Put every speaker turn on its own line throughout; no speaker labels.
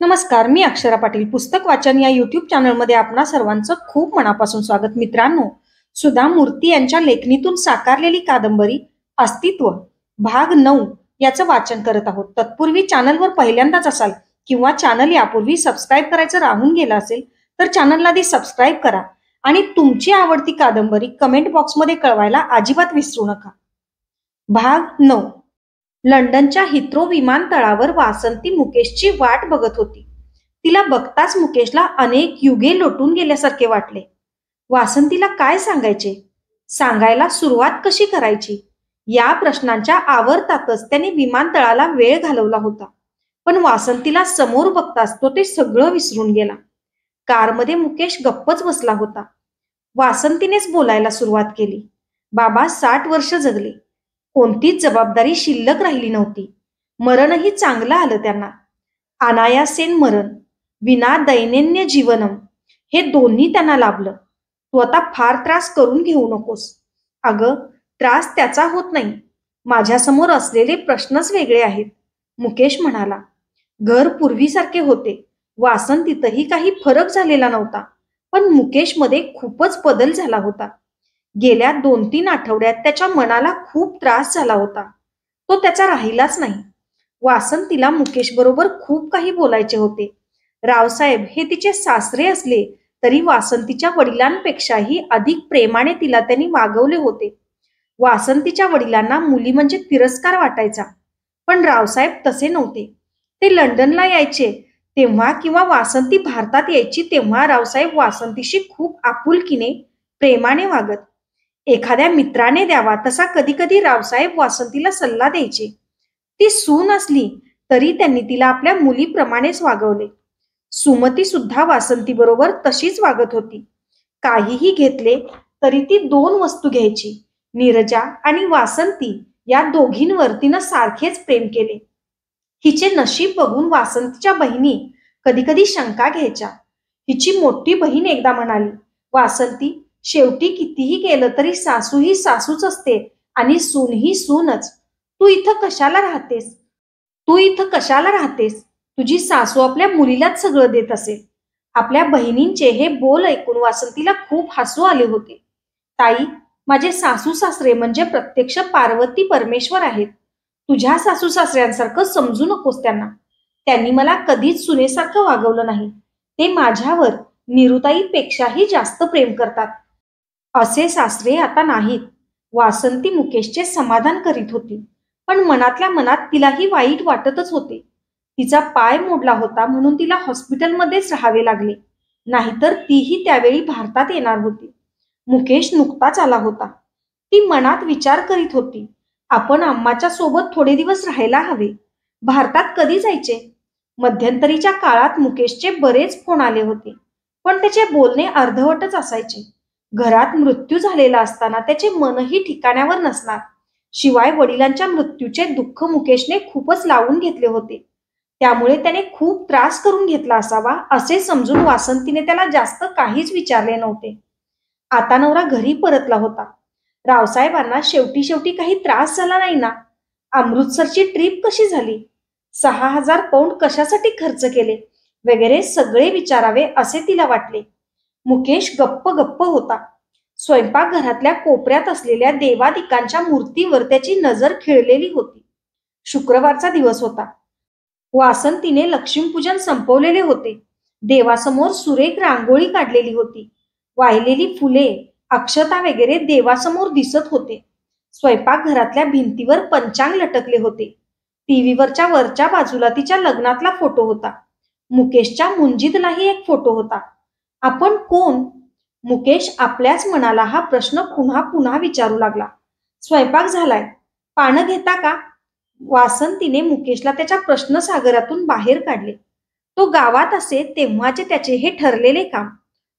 नमस्कार, मी अक्षरा पाटील. पुस्तक वाचन या यूट्यूब चॅनलमध्ये आपणा सर्वांचं खूप मनापासून स्वागत. मित्रांनो, सुधा मूर्ती यांच्या लेखणीतून साकारलेली कादंबरी अस्तित्व भाग 9 याचं वाचन करत आहोत. तत्पूर्वी चॅनलवर पहिल्यांदाच असाल किंवा चॅनल यापूर्वी सबस्क्राईब करायचं राहून गेलं असेल तर चॅनलला आधी सबस्क्राईब करा आणि तुमची आवडती कादंबरी कमेंट बॉक्समध्ये कळवायला अजिबात विसरू नका. भाग 9. लंडनच्या हिथ्रो विमानतळावर वासंती मुकेशची वाट बघत होती. तिला बघताच मुकेशला अनेक युगे लोटून गेल्यासारखे वाटले. वासंतीला काय सांगायचे, सांगायला सुरुवात कशी करायची या प्रश्नांच्या आवर्तातच त्याने विमानतळाला वेळ घालवला होता. पण वासंतीला समोर बघताच तो ते सगळं विसरून गेला. कारमध्ये मुकेश गप्पच बसला होता. वासंतीनेच बोलायला सुरुवात केली. बाबा 60 वर्ष जगले. कोणतीच जबाबदारी शिल्लक राहिली नव्हती. मरणही चांगलं आलं त्यांना. अनायासेन मरण, विना दैनंदिन जीवनम हे दोन्ही त्यांना लाभलं. तू आता फार त्रास करून घेऊ नकोस. अगं, त्रास त्याचा होत नाही. माझ्यासमोर असलेले प्रश्नच वेगळे आहेत, मुकेश म्हणाला. घर पूर्वीसारखे होते. वासंतीतही काही फरक झालेला नव्हता. पण मुकेशमध्ये खूपच बदल झाला होता. गेल्या 2-3 आठवड्यात त्याच्या मनाला खूप त्रास झाला होता. तो त्याचा राहिलाच नाही. वासंतीला मुकेश बरोबर खूप काही बोलायचे होते. रावसाहेब हे तिचे सासरे असले तरी वासंतीच्या वडिलांपेक्षाही अधिक प्रेमाने तिला त्यांनी वागवले होते. वासंतीच्या वडिलांना मुली म्हणजे तिरस्कार वाटायचा, पण रावसाहेब तसे नव्हते. ते लंडनला यायचे तेव्हा किंवा वासंती भारतात यायची तेव्हा रावसाहेब वासंतीशी खूप आपुलकीने प्रेमाने वागत. एखाद्या मित्राने द्यावा तसा कधी कधी रावसाहेब वासंतीला सल्ला द्यायचे. ती सून असली तरी त्यांनी तिला आपल्या मुलीप्रमाणेच वागवले. सुमती सुद्धा वासंती बरोबर तशीच वागत होती. काहीही घेतले तरी ती 2 वस्तू घ्यायची. नीरजा आणि वासंती या दोघींवर तिनं सारखेच प्रेम केले. हिचे नशीब बघून वासंतीच्या बहिणी कधी कधी शंका घ्यायच्या. हिची मोठी बहीण एकदा म्हणाली, वासंती, शेवटी कितीही केलं तरी सासू ही सासूच असते आणि सून ही सूनच. तू इथं कशाला राहतेस? तुझी सासू आपल्या मुलीलाच सगळं देत असेल. आपल्या बहिणींचे हे बोल ऐकून वासंतीला खूप हसू आले होते. ताई, माझे सासू सासरे म्हणजे प्रत्यक्ष पार्वती परमेश्वर आहेत. तुझ्या सासू सासऱ्यांसारखं समजू नकोस त्यांना. त्यांनी मला कधीच सुनेसारखं वागवलं नाही. ते माझ्यावर निरुताईपेक्षाही जास्त प्रेम करतात. असे सासरे आता नाहीत. वासंती मुकेशचे समाधान करीत होती, पण मनातल्या मनात तिलाही वाईट वाटतच होते. तिचा पाय मोडला होता म्हणून तिला हॉस्पिटलमध्येच राहावे लागले, नाहीतर तीही त्यावेळी भारतात येणार होती. मुकेश नुकताच आला होता. ती मनात विचार करीत होती, आपण अम्माच्या सोबत थोडे दिवस राहायला हवे. भारतात कधी जायचे? मध्यंतरीच्या काळात मुकेशचे बरेच फोन आले होते, पण त्याचे बोलणे अर्धवटच असायचे. घरात मृत्यू झालेला असताना त्याचे मनही ठिकाण्यावर नसणार. शिवाय वडिलांच्या मृत्यूचे दुःख मुकेशने खूपच लावून घेतले होते. त्यामुळे त्याने खूप त्रास करून घेतला असावा असे समजून वासंतीने त्याला जास्त काहीच विचारले नव्हते. आता नवरा घरी परतला होता. रावसाहेबांना शेवटी काही त्रास झाला नाही ना? अमृतसरची ट्रिप कशी झाली? 6,000 पाऊंड कशासाठी खर्च केले वगैरे सगळे विचारावे असे तिला वाटले. मुकेश गप्प होता. स्वयंपाकघरातल्या कोपऱ्यात असलेल्या देवादिकांच्या मूर्तीवर त्याची नजर खिळलेली होती. शुक्रवारचा दिवस होता. वासंतीने लक्ष्मीपूजन संपवलेले होते. देवासमोर सुरेख रांगोळी काढलेली होती. वाहिलेली फुले, अक्षता वगैरे देवासमोर दिसत होते. स्वयंपाकघरातल्या भिंतीवर पंचांग लटकले होते. टीव्हीवरच्या वरच्या बाजूला तिच्या लग्नातला फोटो होता. मुकेशच्या मुंजीतलाही एक फोटो होता. आपण कोण? मुकेश आपल्याच मनाला हा प्रश्न पुन्हा विचारू लागला. स्वयंपाक झालाय, पानं घेता का? वासंतीने मुकेशला त्याच्या प्रश्नसागरातून बाहेर काढले. तो गावात असे तेव्हाचे त्याचे हे ठरलेले काम.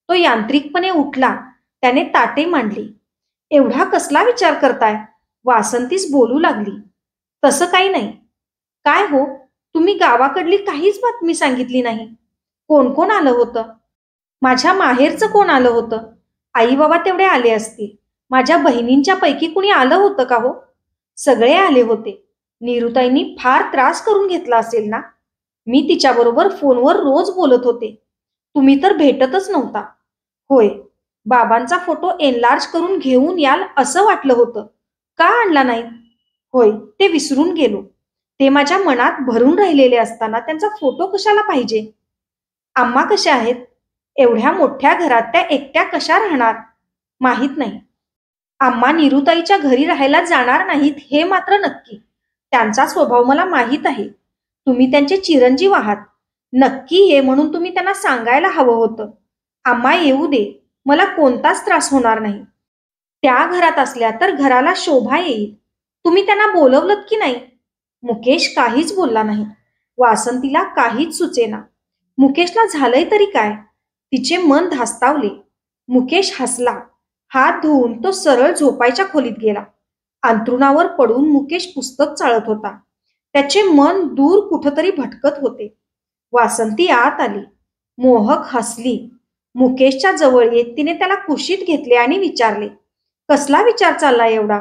तो यांत्रिकपणे उठला. त्याने ताटे मांडली. एवढा कसला विचार करताय? वासंतीच बोलू लागली. तसं काही नाही. काय हो, तुम्ही गावाकडली काहीच बातमी सांगितली नाही. कोण आलं होतं? माझ्या माहेरचं कोण आलं होतं? आई बाबा तेवढे आले असतील. माझ्या बहिणींच्या पैकी कुणी आलं होतं का हो? सगळे आले होते. नीरुताईंनी फार त्रास करून घेतला असेल ना? मी तिच्याबरोबर फोनवर रोज बोलत होते. तुम्ही तर भेटतच नव्हता. होय, बाबांचा फोटो एनलार्ज करून घेऊन याल असं वाटलं होतं. का आणला नाही? होय, ते विसरून गेलो. ते माझ्या मनात भरून राहिलेले असताना त्यांचा फोटो कशाला पाहिजे? अम्मा कशा आहेत? एवढ्या मोठ्या घरात त्या एकट्या कशा राहणार? माहित नाही. अम्मा निरुताईच्या घरी राहायला जाणार नाहीत हे मात्र नक्की. त्यांचा स्वभाव मला माहीत आहे. तुम्ही त्यांचे चिरंजीव आहात. नक्की ये म्हणून तुम्ही त्यांना सांगायला हवं होतं. अम्मा येऊ दे, मला कोणताच त्रास होणार नाही. त्या घरात असल्या तर घराला शोभा येईल. तुम्ही त्यांना बोलवलत की नाही? मुकेश काहीच बोलला नाही. वासंतीला काहीच सुचेना. मुकेशला झालंय तरी काय? तिचे मन धास्तावले. मुकेश हसला. हात धुवून तो सरळ झोपायच्या खोलीत गेला. अंथरुणावर पडून मुकेश पुस्तक चाळत होता. त्याचे मन दूर कुठंतरी भटकत होते. वासंती आत आली. मोहक हसली. मुकेशच्या जवळ येत तिने त्याला कुशीत घेतले आणि विचारले, कसला विचार चाललाय एवढा?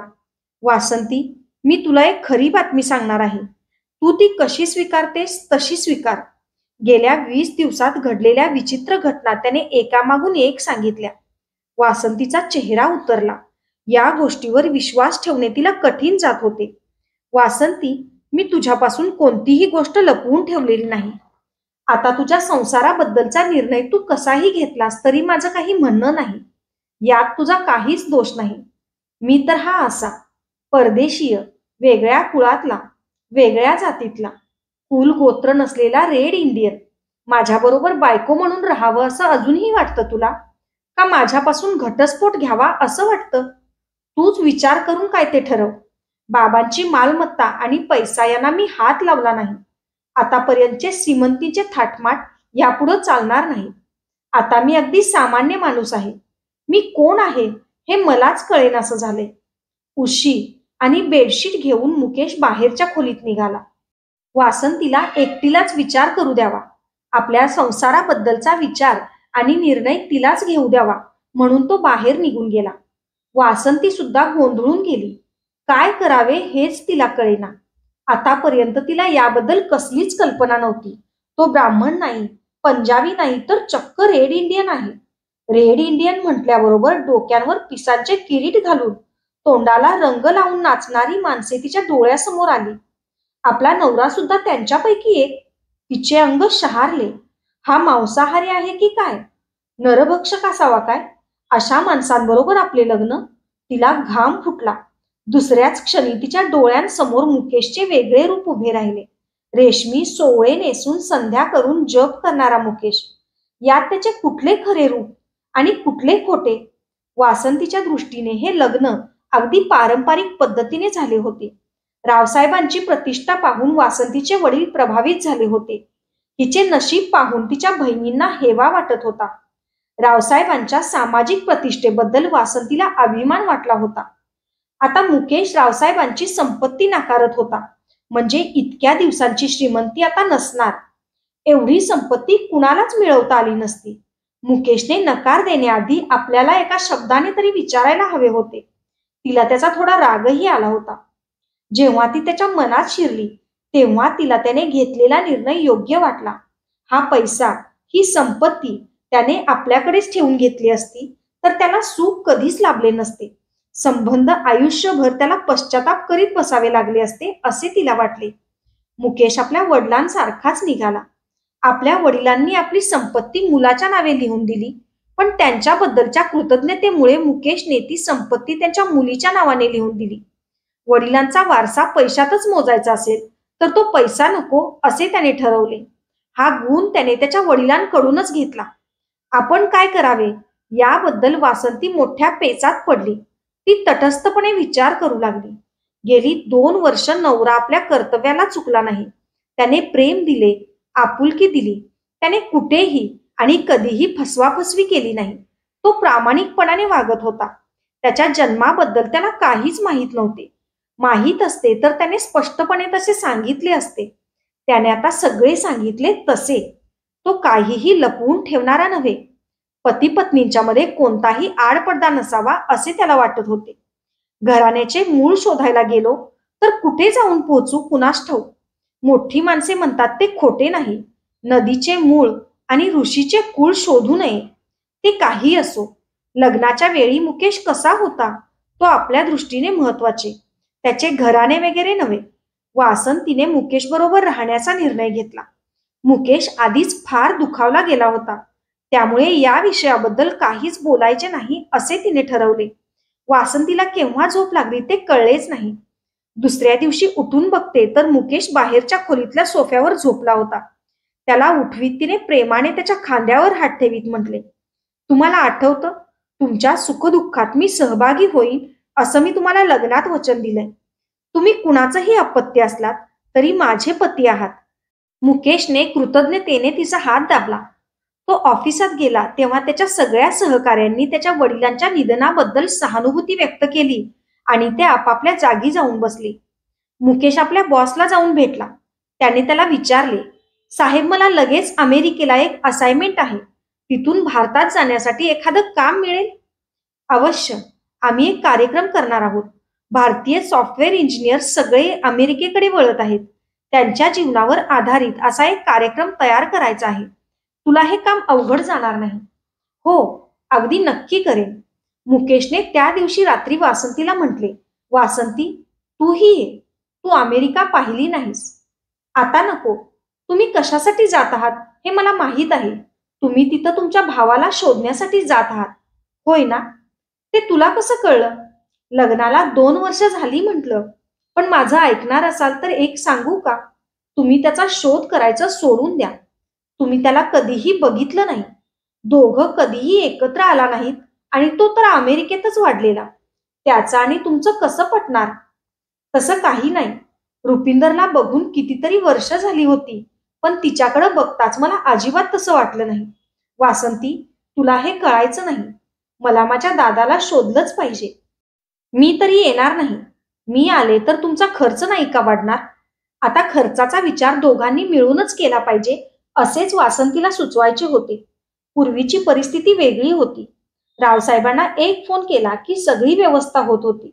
वासंती, मी तुला एक खरी बातमी सांगणार आहे. तू ती कशी स्वीकारतेस तशी स्वीकार. गेल्या 20 दिवसात घडलेल्या विचित्र घटना त्याने एकामागून एक सांगितल्या. वासंतीचा चेहरा उतरला. या गोष्टीवर विश्वास ठेवणे तिला कठीण जात होते. वासंती, मी तुझ्यापासून कोणतीही गोष्ट लपवून ठेवलेली नाही. आता तुझ्या संसाराबद्दलचा निर्णय तू कसाही घेतलास तरी माझं काही म्हणणं नाही. यात तुझा काहीच दोष नाही. मी तर हा असा परदेशीय, वेगळ्या कुळातला, वेगळ्या जातीतला, कुल गोत्र नसलेला रेड इंडियन. माझ्याबरोबर बायको म्हणून राहावं असं अजूनही वाटतं तुला? का माझ्यापासून घटस्फोट घ्यावा असं वाटतं? तूच विचार करून काय ते ठरव. बाबांची मालमत्ता आणि पैसा यांना मी हात लावला नाही. आतापर्यंतचे श्रीमंतीचे थाटमाट यापुढं चालणार नाही. आता मी अगदी सामान्य माणूस आहे. मी कोण आहे हे मलाच कळेनासं झाले. उशी आणि बेडशीट घेऊन मुकेश बाहेरच्या खोलीत निघाला. वासंतीला एकटीलाच विचार करू द्यावा. आपल्या संसाराबद्दलचा विचार आणि निर्णय तिलाच घेऊ द्यावा म्हणून तो बाहेर निघून गेला. वासंती सुद्धा गोंधळून गेली. काय करावे हेच तिला कळेना. आतापर्यंत तिला याबद्दल कसलीच कल्पना नव्हती. तो ब्राह्मण नाही, पंजाबी नाही, तर चक्क रेड इंडियन आहे. रेड इंडियन म्हटल्याबरोबर डोक्यांवर पिसांचे किरीट घालून तोंडाला रंग लावून नाचणारी माणसे तिच्या डोळ्यासमोर आली. आपला नवरा सुद्धा त्यांच्यापैकी एक. तिचे अंग शहारले. हा मांसाहारी आहे की काय? नरभक्षक असावा काय? अशा माणसांबरोबर आपले लग्न? तिला घाम फुटला. दुसऱ्याच क्षणी तिच्या डोळ्यांसमोर मुकेशचे वेगळे रूप उभे राहिले. रेशमी सोवळे नेसून संध्या करून जप करणारा मुकेश. यात त्याचे कुठले खरे रूप आणि कुठले खोटे? वासंतीच्या दृष्टीने हे लग्न अगदी पारंपरिक पद्धतीने झाले होते. रावसाहेबांची प्रतिष्ठा पाहून वासंतीचे वडील प्रभावित झाले होते. हिचे नशीब पाहून तिच्या बहिणींना हेवा वाटत होता. रावसाहेबांच्या सामाजिक प्रतिष्ठेबद्दल वासंतीला अभिमान वाटला होता. आता मुकेश रावसाहेबांची संपत्ती नाकारत होता. म्हणजे इतक्या दिवसांची श्रीमंती आता नसणार. एवढी संपत्ती कुणालाच मिळवता आली नसती. मुकेशने नकार देण्याआधी आपल्याला एका शब्दाने तरी विचारायला हवे होते. तिला त्याचा थोडा रागही आला होता. जेव्हा ती त्याच्या मनात शिरली तेव्हा तिला त्याने घेतलेला निर्णय योग्य वाटला. हा पैसा, ही संपत्ती त्याने आपल्याकडेच ठेवून घेतली असती तर त्याला सुख कधीच लाभले नसते. संबंध आयुष्यभर त्याला पश्चाताप करीत बसावे लागले असते असे तिला वाटले. मुकेश आपल्या वडिलांसारखाच निघाला. आपल्या वडिलांनी आपली संपत्ती मुलाच्या नावे लिहून दिली, पण त्यांच्याबद्दलच्या कृतज्ञतेमुळे मुकेशने ती संपत्ती त्यांच्या मुलीच्या नावाने लिहून दिली. वडिलांचा वारसा पैशातच मोजायचा असेल तर तो पैसा नको असे त्याने ठरवले. हा गुण त्याने त्याच्या वडिलांकडूनच घेतला. आपण काय करावे याबद्दल वासंती मोठ्या पेचात पडली. ती तटस्थपणे विचार करू लागली. गेली 2 वर्ष नवरा आपल्या कर्तव्याला चुकला नाही. त्याने प्रेम दिले, आपुलकी दिली. त्याने कुठेही आणि कधीही फसवाफसवी केली नाही. तो प्रामाणिकपणाने वागत होता. त्याच्या जन्माबद्दल त्याला काहीच माहीत नव्हते. माहीत असते तर त्याने स्पष्टपणे तसे सांगितले असते. त्याने आता सगळे सांगितले तसे. तो काहीही लपवून ठेवणारा नव्हे. पती पत्नींच्या मध्ये कोणताही आडपडदा नसावा असे त्याला वाटत होते. घराण्याचे मूळ शोधायला गेलो तर कुठे जाऊन पोहोचू कुणास ठाऊक. मोठी माणसे म्हणतात ते खोटे नाही. नदीचे मूळ आणि ऋषीचे कुळ शोधू नये. ते काही असो, लग्नाच्या वेळी मुकेश कसा होता तो आपल्या दृष्टीने महत्वाचे, त्याचे घराणे वगैरे नव्हे. वासंतीने मुकेश बरोबर राहण्याचा निर्णय घेतला. मुकेश आधीच फार दुखावला गेला होता, त्यामुळे या विषयाबद्दल काहीच बोलायचे नाही असे तिने ठरवले. वासंतीला केव्हा झोप लागली ते कळलेच नाही. दुसऱ्या दिवशी उठून बघते तर मुकेश बाहेरच्या खोलीतल्या सोफ्यावर झोपला होता. त्याला उठवीत तिने प्रेमाने त्याच्या खांद्यावर हात ठेवीत म्हटले, तुम्हाला आठवतं, तुमच्या सुखदुःखात मी सहभागी होईन असं मी तुम्हाला लग्नात वचन दिलंय. तुम्ही कुणाचंही अपत्य असलात तरी माझे पती आहात. मुकेशने कृतज्ञतेने तिचा हात दाबला. तो ऑफिसात गेला तेव्हा त्याच्या सगळ्या सहकाऱ्यांनी त्याच्या वडिलांच्या निधनाबद्दल सहानुभूती व्यक्त केली आणि ते आपापल्या जागी जाऊन बसले. मुकेश आपल्या बॉसला जाऊन भेटला. त्याने त्याला विचारले, साहेब, मला लगेच अमेरिकेला एक असाइनमेंट आहे. तिथून भारतात जाण्यासाठी एखादं काम मिळेल? अवश्य. आम्ही एक कार्यक्रम करणार आहोत. भारतीय सॉफ्टवेअर इंजिनियर सगळे अमेरिकेकडे वळत आहेत. त्यांच्या जीवनावर आधारित असा एक कार्यक्रम तयार करायचा आहे. तुला हे काम अवघड जाणार नाही. हो, अगदी नक्की करेन. मुकेशने त्या दिवशी रात्री वासंतीला म्हटले, वासंती, तूही ये. तू अमेरिका पाहिली नाहीस. आता नको. तुम्ही कशासाठी जात आहात हे मला माहीत आहे. तुम्ही तिथं तुमच्या भावाला शोधण्यासाठी जात आहात, होय ना? ते तुला कसं कळलं? लग्नाला 2 वर्ष झाली म्हटलं. पण माझं ऐकणार असाल तर एक सांगू का? तुम्ही त्याचा शोध करायचं सोडून द्या. तुम्ही त्याला कधीही बघितलं नाही. दोघं कधीही एकत्र आला नाहीत आणि तो तर अमेरिकेतच वाढलेला. त्याचं आणि तुमचं कसं पटणार? तसं काही नाही. रुपिंदरला बघून कितीतरी वर्ष झाली होती, पण तिच्याकडे बघताच मला अजिबात तसं वाटलं नाही. वासंती, तुला हे कळायचं नाही. मला माझ्या दादाला शोधलंच पाहिजे. मी तरी येणार नाही. मी आले तर तुमचा खर्च नाही का वाढणार? आता खर्चाचा विचार दोघांनी मिळूनच केला पाहिजे असेच वासंतीला सुचवायचे होते. पूर्वीची परिस्थिती वेगळी होती. रावसाहेबांना एक फोन केला की सगळी व्यवस्था होत होती.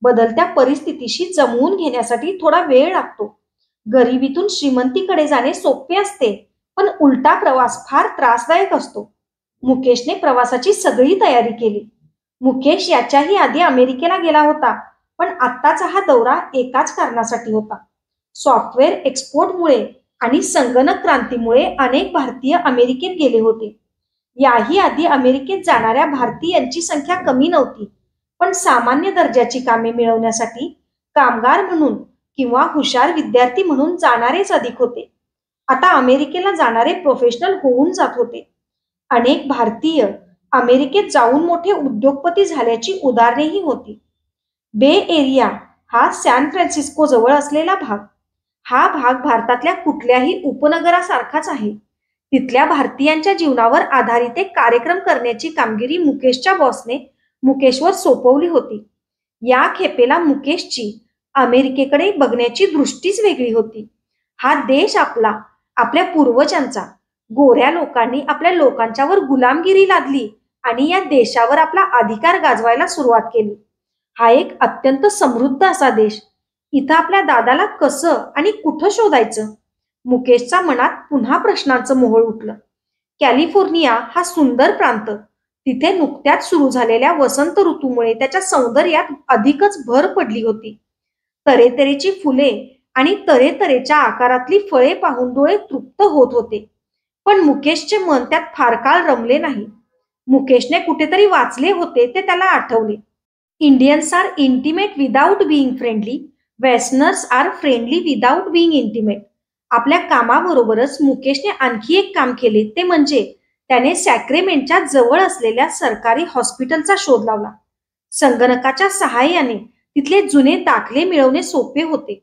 बदलत्या परिस्थितीशी जमवून घेण्यासाठी थोडा वेळ लागतो. गरिबीतून श्रीमंतीकडे जाणे सोपे असते, पण उलटा प्रवास फार त्रासदायक असतो. मुकेशने प्रवासाची सगळी तयारी केली. मुकेश याच्याही आधी अमेरिकेला गेला होता, पण आत्ताचा हा दौरा एकाच कारणासाठी होता. सॉफ्टवेअर एक्सपोर्टमुळे आणि संगणक क्रांतीमुळे अनेक भारतीय अमेरिकेत गेले होते. याही आधी अमेरिकेत जाणाऱ्या भारतीयांची संख्या कमी नव्हती, पण सामान्य दर्जाची कामे मिळवण्यासाठी कामगार म्हणून किंवा हुशार विद्यार्थी म्हणून जाणारेच अधिक होते. आता अमेरिकेला जाणारे प्रोफेशनल होऊन जात होते. अनेक भारतीय अमेरिकेत जाऊन मोठे उद्योगपती झाल्याची उदाहरणेही होती. बे एरिया हा सॅन फ्रान्सिस्को जवळ असलेला भाग. हा भाग भारतातल्या कुठल्याही उपनगरासारखाच आहे. तिथल्या भारतीयांच्या जीवनावर आधारित एक कार्यक्रम करण्याची कामगिरी मुकेशच्या बॉसने मुकेशवर सोपवली होती. या खेपेला मुकेशची अमेरिकेकडे बघण्याची दृष्टीच वेगळी होती. हा देश आपला, आपल्या पूर्वजांचा. गोऱ्या लोकांनी आपल्या लोकांच्यावर गुलामगिरी लादली आणि या देशावर आपला अधिकार गाजवायला सुरुवात केली. हा एक अत्यंत समृद्ध असा देश. इथं आपल्या दादाला कसं आणि कुठं शोधायचं? मुकेशच्या मनात पुन्हा प्रश्नांचं मोहोळ उठलं. कॅलिफोर्निया हा सुंदर प्रांत. तिथे नुकत्याच सुरू झालेल्या वसंत ऋतूमुळे त्याच्या सौंदर्यात अधिकच भर पडली होती. तऱ्हेतऱ्हेची फुले आणि तऱ्हेतऱ्हेच्या आकारातली फळे पाहून डोळे तृप्त होत होते. पण मुकेशचे मन त्यात फार काळ रमले नाही. मुकेशने कुठेतरी वाचले होते ते त्याला आठवले. Indians are intimate without being friendly, westerners are friendly without being intimate. आपल्या कामाबरोबरच मुकेशने आणखी एक काम केले, ते म्हणजे त्याने सॅक्रेमेंटच्या जवळ असलेल्या सरकारी हॉस्पिटलचा शोध लावला. संगणकाच्या सहाय्याने तिथले जुने दाखले मिळवणे सोपे होते.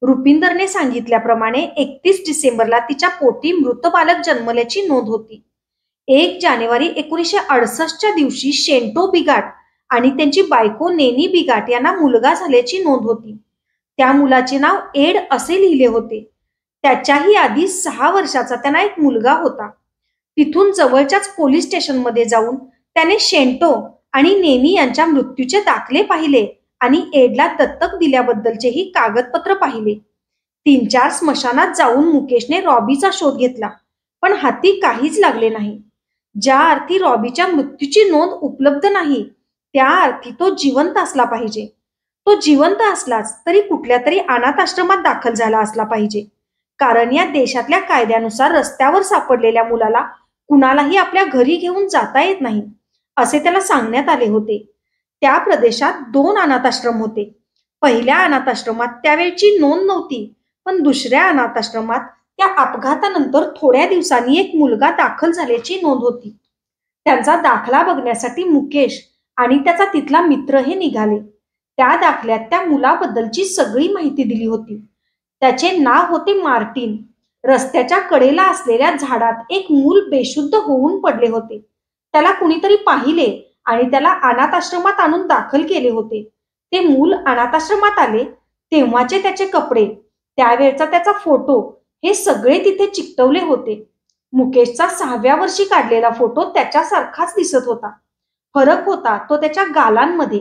रुपिंदरने सांगितल्याप्रमाणे 31 डिसेंबरला तिच्या पोटी मृत बालक जन्मल्याची नोंद होती. 1 जानेवारी 1968च्या दिवशी शेंटो बिगाट आणि त्यांची बायको नेनी बिगाट यांना मुलगा झाल्याची नोंद होती. त्या मुलाचे नाव एड असे लिहिले होते. त्याच्याही आधी 6 वर्षाचा त्यांना एक मुलगा होता. तिथून जवळच्याच पोलीस स्टेशनमध्ये जाऊन त्याने शेंटो आणि नेनी यांच्या मृत्यूचे दाखले पाहिले आणि एडला दत्तक दिल्याबद्दलचेही कागदपत्र पाहिले. 3-4 स्मशानात जाऊन मुकेशने रॉबीचा शोध घेतला, पण हाती काहीच लागले नाही. ज्या अर्थी रॉबीच्या मृत्यूची नोंद उपलब्ध नाही, त्या अर्थी तो जिवंत असला पाहिजे. तो जिवंत असलाच तरी कुठल्या तरी अनाथ आश्रमात दाखल झाला असला पाहिजे, कारण या देशातल्या कायद्यानुसार रस्त्यावर सापडलेल्या मुलाला कुणालाही आपल्या घरी घेऊन जाता येत नाही, असे त्याला सांगण्यात आले होते. त्या प्रदेशात 2 अनाथ आश्रम होते. पहिल्या अनाथ आश्रमात त्यावेळची नोंद नव्हती, पण दुसऱ्या अनाथ आश्रमात त्या अपघातानंतर थोड्या दिवसांनी एक मुलगा दाखल झाल्याची नोंद होती. त्यांचा दाखला बघण्यासाठी मुकेश आणि त्याचा तिथला मित्र हे निघाले. त्या दाखल्यात त्या मुलाबद्दलची सगळी माहिती दिली होती. त्याचे नाव होते मार्टिन. रस्त्याच्या कडेला असलेल्या झाडात एक मूल बेशुद्ध होऊन पडले होते. त्याला कुणीतरी पाहिले आणि त्याला अनाथ आश्रमात आणून दाखल केले होते. ते मूल अनाथ आश्रमात आले तेव्हाचे त्याचे कपडे, त्यावेळचा त्याचा फोटो हे सगळे तिथे चिकटवले होते. मुकेशचा 6व्या वर्षी काढलेला फोटो त्याच्यासारखाच दिसत होता. फरक होता तो त्याच्या गालांमध्ये.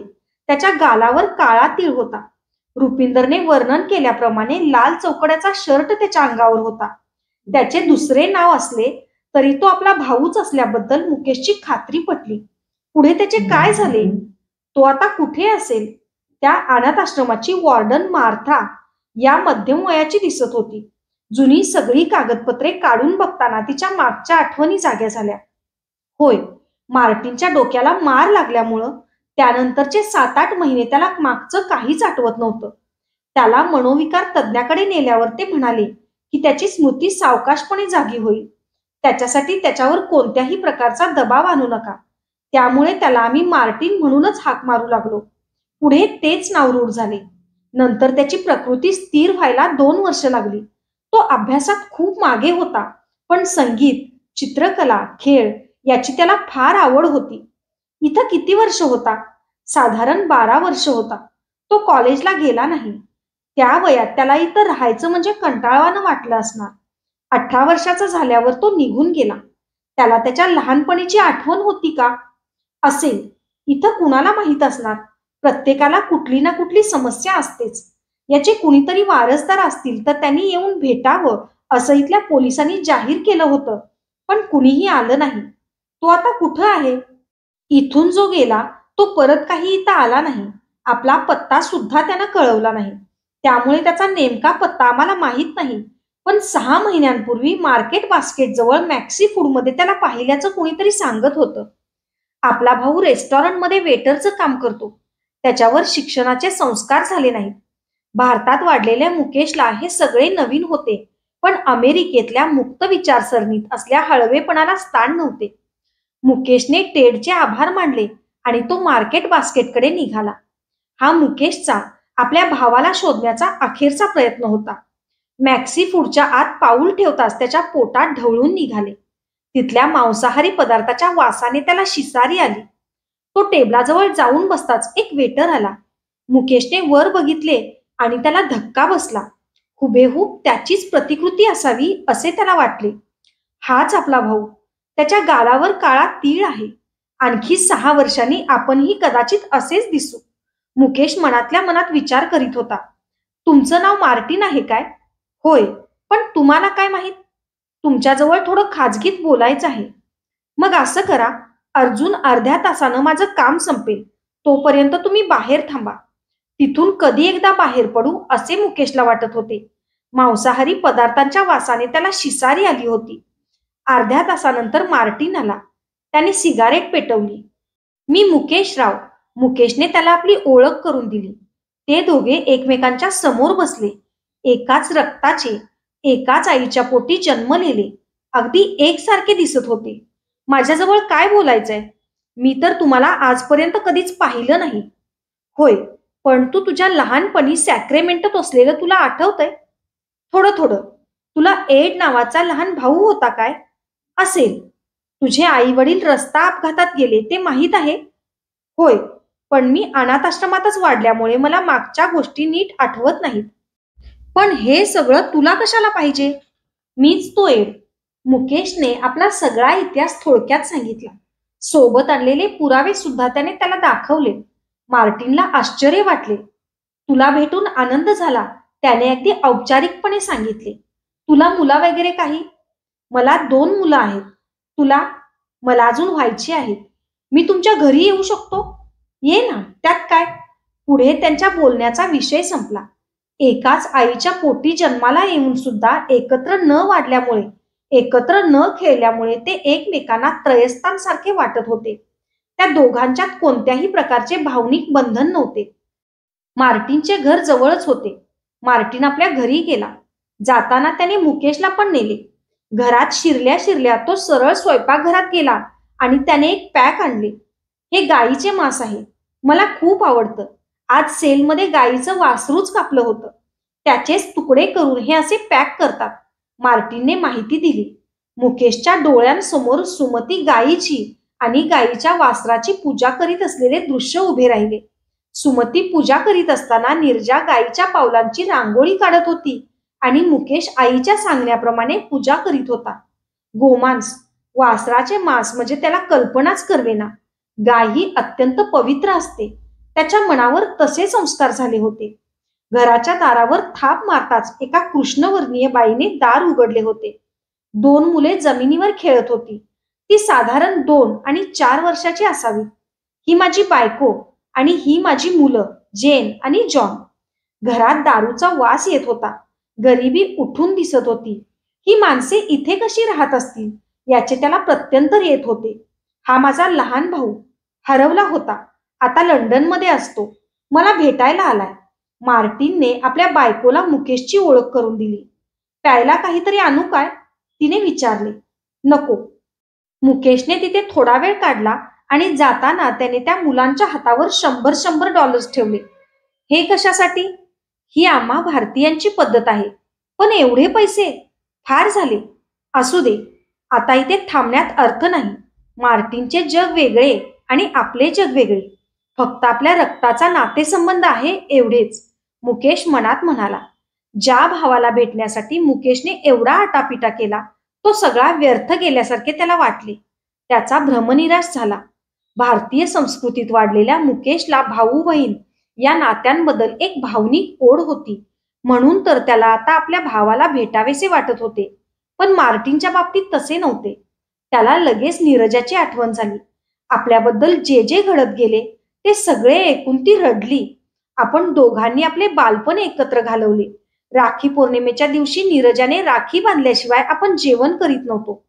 त्याच्या गालावर काळा तीळ होता. रुपिंदरने वर्णन केल्याप्रमाणे लाल चौकड्याचा शर्ट त्याच्या अंगावर होता. त्याचे दुसरे नाव असले तरी तो आपला भाऊच असल्याबद्दल मुकेशची खात्री पटली. पुढे त्याचे काय झाले? तो आता कुठे असेल? त्या अनाथ आश्रमाची वॉर्डन मार्था या मध्यम वयाची दिसत होती. जुनी सगळी कागदपत्रे काढून बघताना तिच्या मागच्या आठवणी जाग्या झाल्या. होय, मार्टिनच्या डोक्याला मार लागल्यामुळं त्यानंतरचे 7-8 महिने त्याला मागचं काहीच आठवत नव्हतं. त्याला मनोविकार तज्ञाकडे नेल्यावर ते म्हणाले की त्याची स्मृती सावकाशपणे जागी होईल. त्याच्यासाठी त्याच्यावर कोणत्याही प्रकारचा दबाव आणू नका. त्यामुळे त्याला आम्ही मार्टिन म्हणूनच हाक मारू लागलो. पुढे तेच नाव रूढ झाले. नंतर त्याची प्रकृती स्थिर व्हायला 2 वर्ष लागली. तो अभ्यासात खूप मागे होता, पण संगीत, चित्रकला, खेळ याची त्याला फार आवड होती. इथं किती वर्ष होता? साधारण 12 वर्ष होता. तो कॉलेजला गेला नाही. त्या वयात त्याला इथं राहायचं म्हणजे कंटाळवाणं वाटलं असणार. 18 वर्षाचा झाल्यावर तो निघून गेला. त्याला त्याच्या लहानपणीची आठवण होती का? असेल. इथं कुणाला माहीत असणार. प्रत्येकाला कुठली ना कुठली समस्या असतेच. याचे कुणीतरी वारसदार असतील तर त्यांनी येऊन भेटावं असं इथल्या पोलिसांनी जाहीर केलं होतं, पण कुणीही आलं नाही. तो आता कुठं आहे? इथून जो गेला तो परत काही इथं आला नाही. आपला पत्ता सुद्धा त्यानं कळवला नाही. त्यामुळे त्याचा नेमका पत्ता आम्हाला माहीत नाही. पण 6 महिन्यांपूर्वी मार्केट बास्केट जवळ मॅक्सी फूडमध्ये त्याला पाहिल्याचं कुणीतरी सांगत होतं. आपला भाऊ रेस्टॉरंटमध्ये वेटरचं काम करतो. त्याच्यावर शिक्षणाचे संस्कार झाले नाहीत. भारतात वाढलेल्या मुकेशला हे सगळे नवीन होते, पण अमेरिकेतल्या मुक्त विचारसरणीत असल्या हळवेपणाला स्थान नव्हते. मुकेशने टेडचे आभार मानले आणि तो मार्केट बास्केटकडे निघाला. हा मुकेशचा आपल्या भावाला शोधण्याचा अखेरचा प्रयत्न होता. मॅक्सी फूडच्या आत पाऊल ठेवताच त्याच्या पोटात ढवळून निघाले. तिथल्या मांसाहारी पदार्थाच्या वासाने त्याला शिसारी आली. तो टेबलाजवळ जाऊन बसताच एक वेटर आला. मुकेशने वर बघितले आणि त्याला धक्का बसला. हुबेहूब त्याचीच प्रतिकृती असावी असे त्याला वाटले. हाच आपला भाऊ. त्याच्या गालावर काळा तीळ आहे. आणखी 6 वर्षांनी आपणही कदाचित असेच दिसू. मुकेश मनातल्या मनात विचार करीत होता. तुमचं नाव मार्टिन आहे काय? होय, पण तुम्हाला काय माहित? तुमच्याजवळ थोडं खाजगीत बोलायचं आहे. मग असं करा, अर्जुन अर्ध्या तासानं माझं काम संपेल, तोपर्यंत तुम्ही बाहेर थांबा. तिथून कधी एकदा बाहेर पडू असे मुकेशला वाटत होते. मांसाहारी पदार्थांच्या वासाने त्याला शिसारी आली होती. अर्ध्या तासानंतर मार्टिन आला. त्याने सिगारेट पेटवली. मी मुकेश राव. मुकेशने त्याला आपली ओळख करून दिली. ते दोघे एकमेकांच्या समोर बसले. एकाच रक्ताचे, एकाच आईच्या पोटी जन्मलेले, अगदी एकसारखे दिसत होते. माझ्याजवळ काय बोलायचंय? मी तर तुम्हाला आजपर्यंत कधीच पाहिलं नाही. होय, पण तू तुझ्या लहानपणी सॅक्रेमेंटत असलेलं तुला आठवतंय? थोडं थोडं. तुला एड नावाचा लहान भाऊ होता काय? असेल. तुझे आई वडील रस्ता अपघातात गेले ते माहीत आहे? होय, पण मी अनाथ आश्रमातच वाढल्यामुळे मला मागच्या गोष्टी नीट आठवत नाहीत. पण हे सगळं तुला कशाला पाहिजे? मीच तो एड. मुकेशने आपला सगळा इतिहास थोडक्यात सांगितला. सोबत आणलेले पुरावे सुद्धा त्याने त्याला दाखवले. मार्टिनला आश्चर्य वाटले. तुला भेटून आनंद झाला. त्याने अगदी औपचारिकपणे सांगितले, तुला मुला वगैरे काही? मला 2 मुलं आहेत. तुला? मला अजून व्हायची आहेत. मी तुमच्या घरी येऊ शकतो? ये ना, त्यात काय? पुढे त्यांच्या बोलण्याचा विषय संपला. एकाच आईच्या पोटी जन्माला येऊन सुद्धा एकत्र न वाढल्यामुळे, एकत्र न खेळल्यामुळे ते एकमेकांना त्रयस्थांसारखे वाटत होते. त्या दोघांच्यात कोणत्याही प्रकारचे भावनिक बंधन नव्हते. मार्टिनचे घर जवळच होते. मार्टिन आपल्या घरी गेला. जाताना त्याने मुकेशला पण नेले. घरात शिरल्या शिरल्या तो सरळ स्वयंपाकघरात गेला आणि त्याने एक पॅक आणले. हे गाईचे मांस आहे. मला खूप आवडतं. आज सेलमध्ये गाईचं वासरूच कापलं होतं. त्याचेच तुकडे करून हे असे पॅक करतात. मार्टिनने माहिती दिली. मुकेशच्या डोळ्यांसमोर सुमती गायीची आणि गायीच्या वासराची पूजा करीत असलेले दृश्य उभे राहिले. सुमती पूजा करीत असताना नीरजा गायीच्या पावलांची रांगोळी काढत होती आणि मुकेश आईच्या सांगण्याप्रमाणे पूजा करीत होता. गोमांस, वासराचे मांस म्हणजे त्याला कल्पनाच करवेना. गाय ही अत्यंत पवित्र असते. त्याच्या मनावर तसे संस्कार झाले होते. घराच्या दारावर थाप मारताच एका कृष्णवर्णीय बाईने दार उघडले होते. 2 मुले जमिनीवर खेळत होती. ती साधारण 2 आणि 4 वर्षाची असावी. ही माझी बायको आणि ही माझी मुलं जेन आणि जॉन. घरात दारूचा वास येत होता. गरिबी उठून दिसत होती. ही माणसे इथे कशी राहत असतील याचे त्याला प्रत्यंतर येत होते. हा माझा लहान भाऊ हरवला होता. आता लंडनमध्ये असतो. मला भेटायला आलाय. मार्टिनने आपल्या बायकोला मुकेशची ओळख करून दिली. प्यायला काहीतरी आणू काय? तिने विचारले. नको. मुकेशने तिथे थोडा वेळ काढला आणि जाताना त्याने त्या मुलांच्या हातावर $100 ठेवले. हे कशासाठी? ही आम्हा भारतीयांची पद्धत आहे. पण एवढे पैसे? फार झाले. असू दे. आता इथे थांबण्यात अर्थ नाही. मार्टिनचे जग वेगळे आणि आपले जग वेगळे. फक्त आपल्या रक्ताचा नातेसंबंध आहे एवढेच, मुकेश मनात म्हणाला. ज्या भावाला भेटण्यासाठी मुकेशने एवढा आटापिटा केला तो सगळा व्यर्थ गेल्यासारखे त्याला वाटले. त्याचा भ्रमनिराश झाला. भारतीय संस्कृतीत वाढलेल्या मुकेशला भाऊ बहीण या नात्यांबद्दल एक भावनिक ओढ होती. म्हणून तर त्याला आता आपल्या भावाला भेटावेसे वाटत होते. पण मार्टिनच्या बाबतीत तसे नव्हते. त्याला लगेच नीरजाची आठवण झाली. आपल्याबद्दल जे जे घडत गेले ते सगळे ऐकून ती रडली. आपण दोघांनी आपले बालपण एकत्र घालवले. राखी पौर्णिमेच्या दिवशी नीरजाने राखी बांधल्याशिवाय आपण जेवण करीत नव्हतो.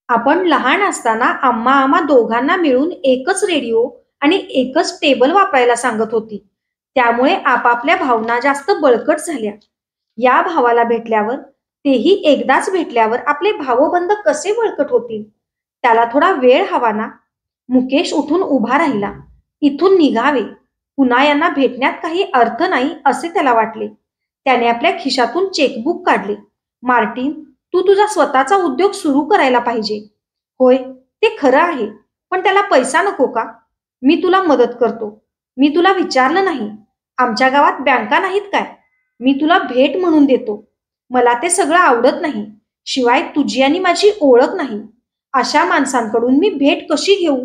आपण लहान असताना आम्हा दोघांना मिळून एकच रेडिओ आणि एकच टेबल वापरायला सांगत होती. त्यामुळे आपापल्या भावना जास्त बळकट झाल्या. या भावाला भेटल्यावर, तेही एकदाच भेटल्यावर आपले भावबंध कसे बळकट होतील? त्याला थोडा वेळ हवा ना. मुकेश उठून उभा राहिला. इथून निघावे. पुन्हा यांना भेटण्यात काही अर्थ नाही असे त्याला वाटले. त्याने आपल्या खिशातून चेकबुक काढले. मार्टिन, तू तुझा स्वतःचा उद्योग सुरू करायला पाहिजे. होय, ते खरं आहे. पण त्याला पैसा नको का? मी तुला मदत करतो. मी तुला विचारलं नाही. आमच्या गावात बँका नाहीत काय? मी तुला भेट म्हणून देतो. मला ते सगळं आवडत नाही. शिवाय तुझी आणि माझी ओळख नाही. अशा माणसांकडून मी भेट कशी घेऊ?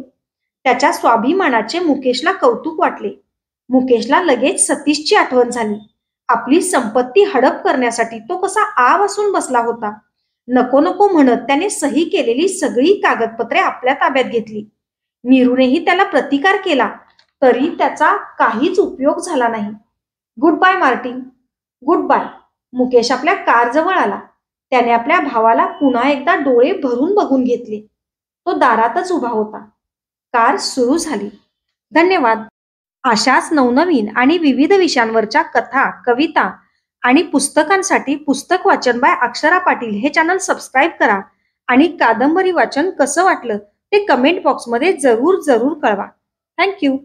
त्याच्या स्वाभिमानाचे मुकेशला कौतुक वाटले. मुकेशला लगेच सतीशची आठवण झाली. आपली संपत्ती हडप करण्यासाठी तो कसा आव असून बसला होता. नको नको म्हणत त्याने सही केलेली सगळी कागदपत्रे आपल्या ताब्यात घेतली. नीरूनेही त्याला प्रतिकार केला, तरी त्याचा काहीच उपयोग झाला नाही. Good bye Martin. Good bye. Mukesh आपल्या कारजवळ आला. त्याने आपल्या भावाला पुन्हा एकदा डोळे भरून बघून घेतले. तो दारातच उभा होता. कार सुरू झाली. धन्यवाद. अशाच नवनवीन आणि विविध विषयांवरच्या कथा, कविता आणि पुस्तकांसाठी पुस्तक वाचन बाय अक्षरा पाटील हे चॅनल सबस्क्राईब करा आणि कादंबरी वाचन कसं वाटलं ते कमेंट बॉक्समध्ये जरूर कळवा. थँक्यू.